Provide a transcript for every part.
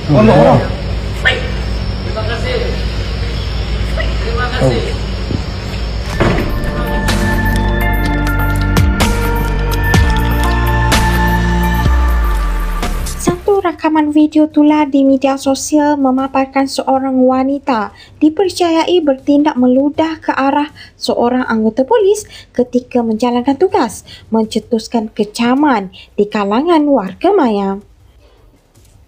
Oh, no. Terima kasih. Terima kasih. Satu rakaman video tular di media sosial memaparkan seorang wanita dipercayai bertindak meludah ke arah seorang anggota polis ketika menjalankan tugas, mencetuskan kecaman di kalangan warga maya.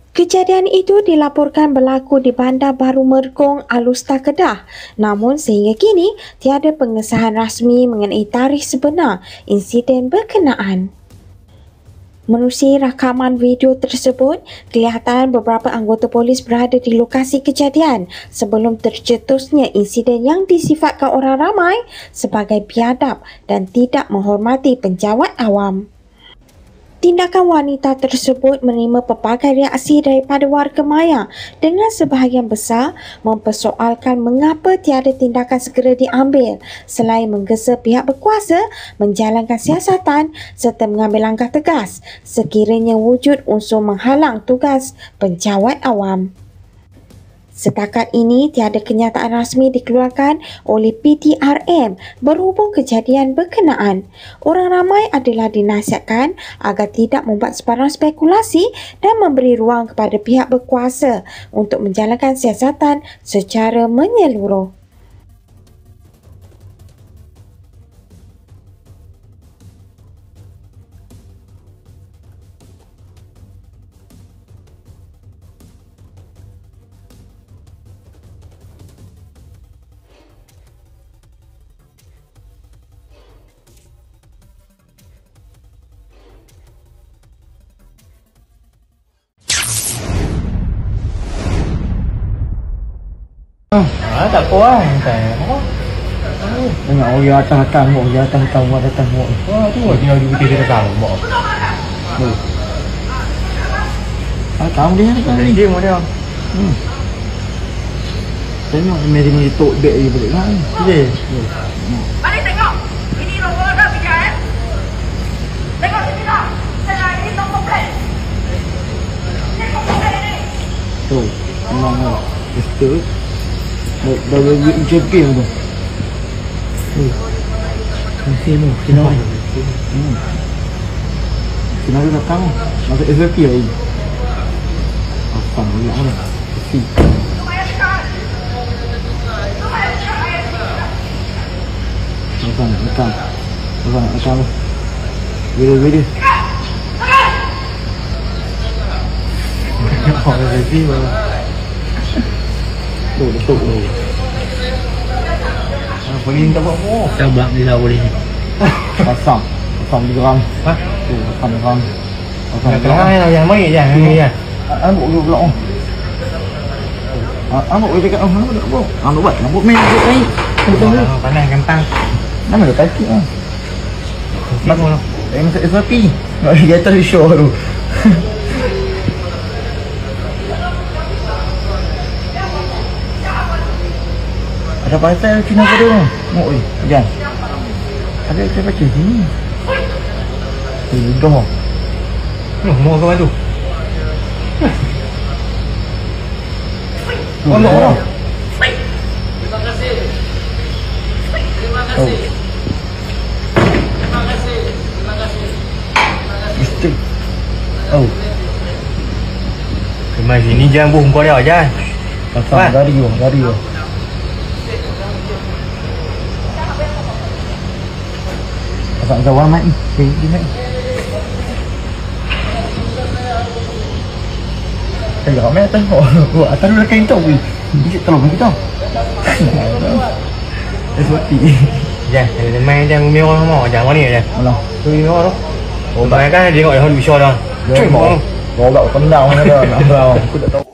Kejadian itu dilaporkan berlaku di Bandar Baru Mergong, Alusta, Kedah. Namun sehingga kini tiada pengesahan rasmi mengenai tarikh sebenar insiden berkenaan. Menerusi rakaman video tersebut, kelihatan beberapa anggota polis berada di lokasi kejadian sebelum tercetusnya insiden yang disifatkan orang ramai sebagai biadab dan tidak menghormati penjawat awam. Tindakan wanita tersebut menerima pelbagai reaksi daripada warga maya dengan sebahagian besar mempersoalkan mengapa tiada tindakan segera diambil selain menggesa pihak berkuasa menjalankan siasatan serta mengambil langkah tegas sekiranya wujud unsur menghalang tugas penjawat awam. Setakat ini, tiada kenyataan rasmi dikeluarkan oleh PTRM berhubung kejadian berkenaan. Orang ramai adalah dinasihatkan agar tidak membuat sebarang spekulasi dan memberi ruang kepada pihak berkuasa untuk menjalankan siasatan secara menyeluruh. Tak kuat. Tengok orang datang mau, dia datang mau. Wah, tu dia di putih dia datang mau. Tahu dia ni. Dia mau dia. Tengok mari tok dek dia balik lah. Dia. Mari tengok. Ini nombor dah bijak Tengok sini dah. Saya ini nombor plat. Ini nombor plat ni. Tu, memang betul. Dah bagi ucapkan tu. Sini, sini. Sini ada datang. Masuk SVP lagi. Apa ni orang? Si. Datang. Video. Orang SVP mana? Betul. Boleh minta buat apa? Cabang dia boleh. Pasang digeram. Ha? Tu, pasang digeram. Yang mai je, yang. Ambil dulu pula. Ambil boleh dekat orang nak buat. Ambil buat, nak buat main buat ni. Betul. Panas kentang. Nama dia kaki ah. Masuk. Masuk SVP. Nak dia atas show tu. Ada pasal Cina pada tu. Mau jangan. Ada saya baca sini. Dah. Mau ke mana tu? Oh. Terima kasih. Terima kasih. Terima kasih. Terima kasih. Mesti. Oh. Kemai sini jangan buh kau dia aja. Pasang dari yo. Pasang kawan mai. Di mai. Saya ramai tengok. Atas dulu kain tu. Bijak tolong kita. SOT. Jangan main jangan ngumi orang mau jangan ni aja. Mana? Tu ni orang. Oh, banyak kan dia tengok yang bisa dah. Cuma. Bawa tendang mana dah. Aku tak tahu.